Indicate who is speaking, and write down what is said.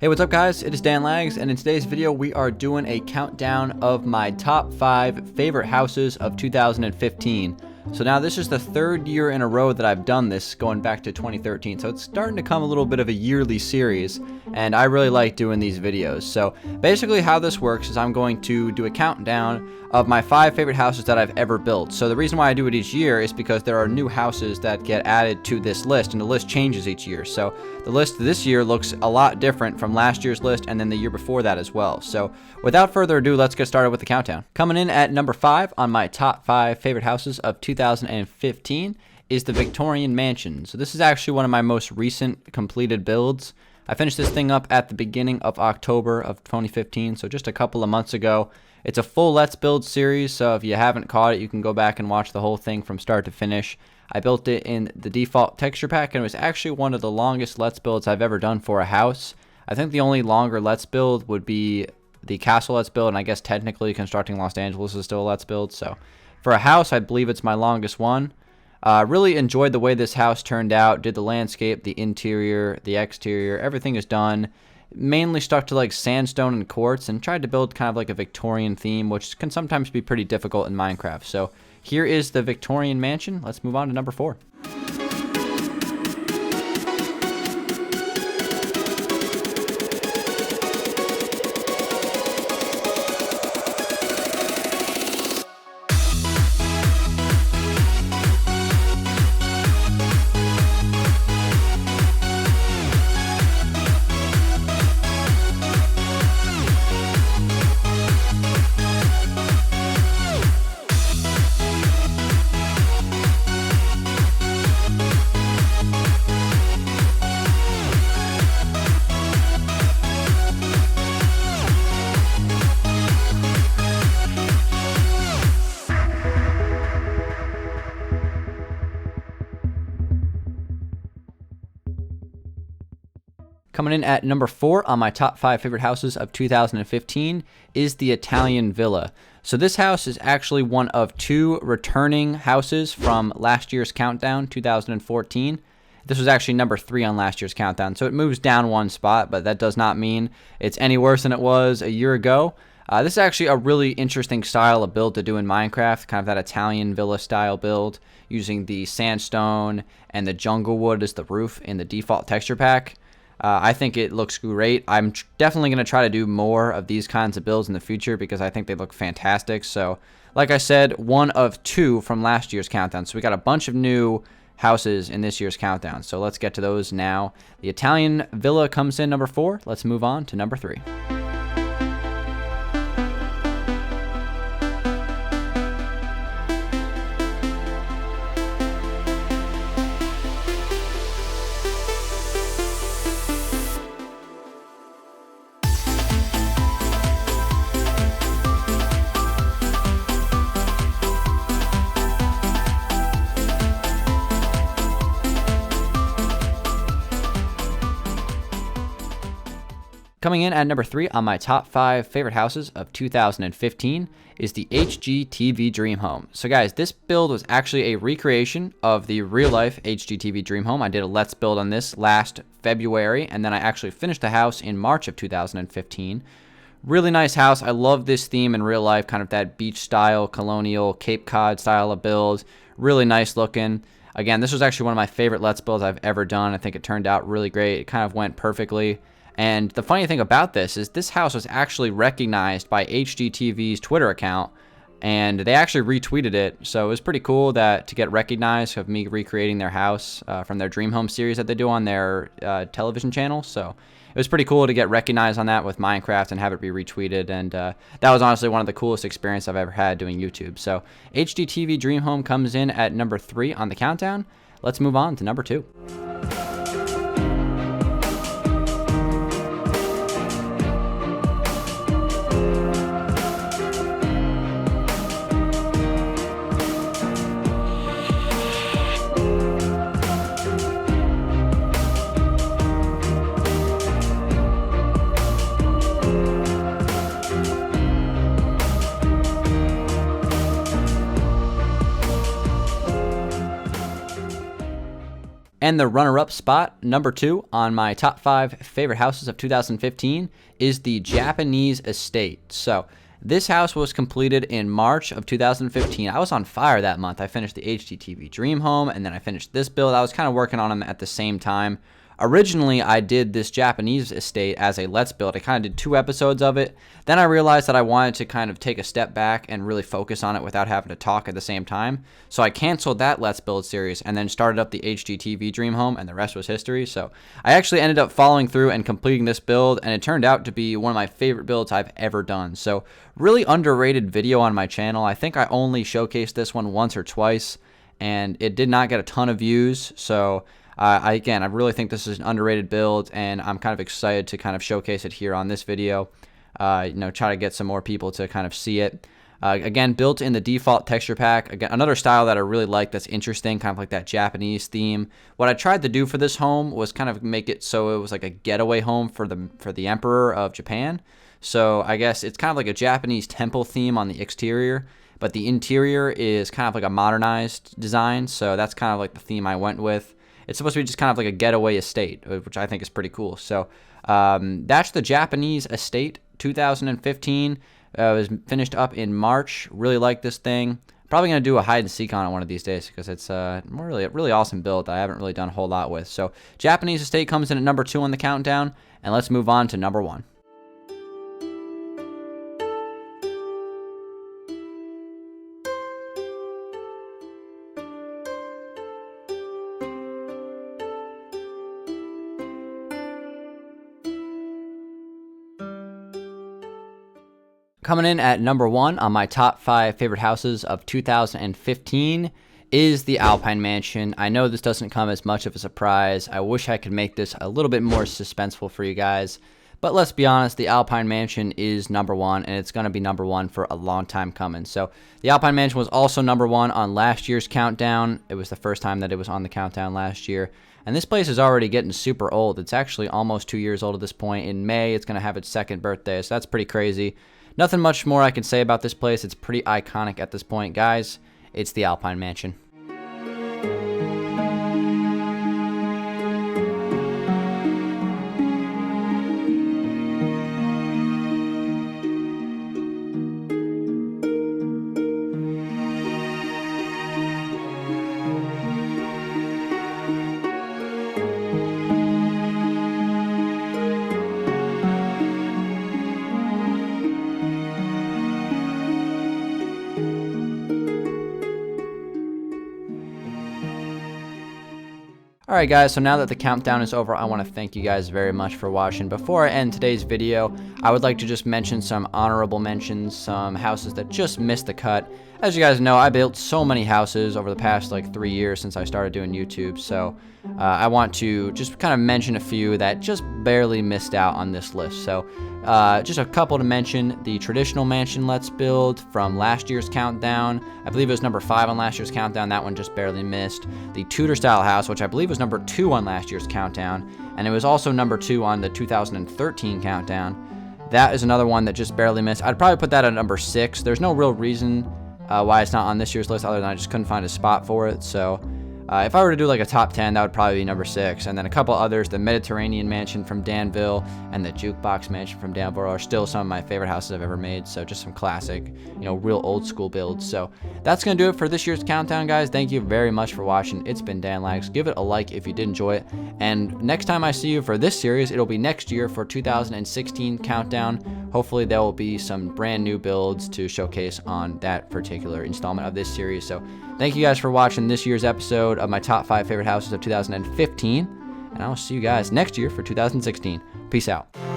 Speaker 1: Hey, what's up guys? It is Dan Lags, and in today's video we are doing a countdown of my top 5 favorite houses of 2015. So now this is the third year in a row that I've done this, going back to 2013. So it's starting to become a little bit of a yearly series, and I really like doing these videos. So basically how this works is I'm going to do a countdown of my 5 favorite houses that I've ever built. So the reason why I do it each year is because there are new houses that get added to this list, and the list changes each year. So the list this year looks a lot different from last year's list and then the year before that as well. So without further ado, let's get started with the countdown. Coming in at number 5 on my top 5 favorite houses of 2015 is the Victorian Mansion. So this is actually one of my most recent completed builds. I finished this thing up at the beginning of October of 2015, so just a couple of months ago. It's a full Let's Build series, so if you haven't caught it, you can go back and watch the whole thing from start to finish. I built it in the default texture pack, and it was actually one of the longest Let's Builds I've ever done for a house. I think the only longer Let's Build would be the Castle Let's Build, and I guess technically Constructing Los Angeles is still a Let's Build. So for a house, I believe it's my longest one. Really enjoyed the way this house turned out. Did the landscape, the interior, the exterior, everything is done. Mainly stuck to like sandstone and quartz, and tried to build kind of like a Victorian theme, which can sometimes be pretty difficult in Minecraft. So here is the Victorian Mansion. Let's move on to number 4. Coming in at number 4 on my top 5 favorite houses of 2015 is the Italian Villa. So this house is actually one of 2 returning houses from last year's countdown, 2014. This was actually number 3 on last year's countdown, so it moves down 1 spot, but that does not mean it's any worse than it was a year ago. This is actually a really interesting style of build to do in Minecraft, kind of that Italian villa style build, using the sandstone and the jungle wood as the roof in the default texture pack. I think it looks great. I'm definitely going to try to do more of these kinds of builds in the future because I think they look fantastic. So, like I said, one of 2 from last year's countdown. So we got a bunch of new houses in this year's countdown. So let's get to those now. The Italian Villa comes in number 4. Let's move on to number 3. Coming in at number 3 on my top 5 favorite houses of 2015 is the HGTV Dream Home. So guys, this build was actually a recreation of the real life HGTV Dream Home. I did a Let's Build on this last February, and then I actually finished the house in March of 2015. Really nice house. I love this theme in real life, kind of that beach style, colonial, Cape Cod style of build. Really nice looking. Again, this was actually one of my favorite Let's Builds I've ever done. I think it turned out really great. It kind of went perfectly. And the funny thing about this is this house was actually recognized by HGTV's Twitter account, and they actually retweeted it. So it was pretty cool that to get recognized of me recreating their house from their Dream Home series that they do on their television channel. So it was pretty cool to get recognized on that with Minecraft and have it be retweeted. And that was honestly one of the coolest experiences I've ever had doing YouTube. So HGTV Dream Home comes in at number 3 on the countdown. Let's move on to number 2. And the runner-up spot, number 2 on my top 5 favorite houses of 2015, is the Japanese estate. So this house was completed in March of 2015. I was on fire that month. I finished the HGTV Dream Home, and then I finished this build. I was kind of working on them at the same time. Originally, I did this Japanese estate as a Let's Build. I kind of did 2 episodes of it. Then I realized that I wanted to kind of take a step back and really focus on it without having to talk at the same time. So I canceled that Let's Build series and then started up the HGTV Dream Home, and the rest was history. So I actually ended up following through and completing this build, and it turned out to be one of my favorite builds I've ever done. So really underrated video on my channel. I think I only showcased this one once or twice, and it did not get a ton of views. So I really think this is an underrated build, and I'm kind of excited to kind of showcase it here on this video. Try to get some more people to kind of see it. Again, built in the default texture pack. Again, another style that I really like that's interesting, kind of like that Japanese theme. What I tried to do for this home was kind of make it so it was like a getaway home for the Emperor of Japan. So I guess it's kind of like a Japanese temple theme on the exterior, but the interior is kind of like a modernized design. So that's kind of like the theme I went with. It's supposed to be just kind of like a getaway estate, which I think is pretty cool. So that's the Japanese estate 2015. It was finished up in March. Really like this thing. Probably going to do a hide and seek on it one of these days because it's a really awesome build that I haven't really done a whole lot with. So Japanese estate comes in at number 2 on the countdown, and let's move on to number 1. Coming in at number 1 on my top 5 favorite houses of 2015 is the Alpine Mansion. I know this doesn't come as much of a surprise. I wish I could make this a little bit more suspenseful for you guys. But let's be honest, the Alpine Mansion is number 1, and it's going to be number 1 for a long time coming. So the Alpine Mansion was also number 1 on last year's countdown. It was the first time that it was on the countdown last year. And this place is already getting super old. It's actually almost 2 years old at this point. In May, it's going to have its 2nd birthday, so that's pretty crazy. Nothing much more I can say about this place. It's pretty iconic at this point, guys. It's the Alpine Mansion. Alright guys, so now that the countdown is over, I want to thank you guys very much for watching. Before I end today's video, I would like to just mention some honorable mentions, some houses that just missed the cut. As you guys know, I built so many houses over the past like 3 years since I started doing YouTube, so I want to just kind of mention a few that just barely missed out on this list. So just a couple to mention: the traditional mansion Let's Build from last year's countdown. I believe it was number 5 on last year's countdown. That one just barely missed. The Tudor style house, which I believe was number 2 on last year's countdown, and it was also number 2 on the 2013 countdown. That is another one that just barely missed. I'd probably put that at number 6. There's no real reason why it's not on this year's list other than I just couldn't find a spot for it. So if I were to do like a top 10, that would probably be number 6. And then a couple others: the Mediterranean Mansion from Danville and the Jukebox Mansion from Danville are still some of my favorite houses I've ever made. So just some classic, real old school builds. So that's going to do it for this year's countdown, guys. Thank you very much for watching. It's been Danlags. Give it a like if you did enjoy it. And next time I see you for this series, it'll be next year for 2016 countdown. Hopefully there will be some brand new builds to showcase on that particular installment of this series. So thank you guys for watching this year's episode of my top 5 favorite houses of 2015, and I will see you guys next year for 2016. Peace out.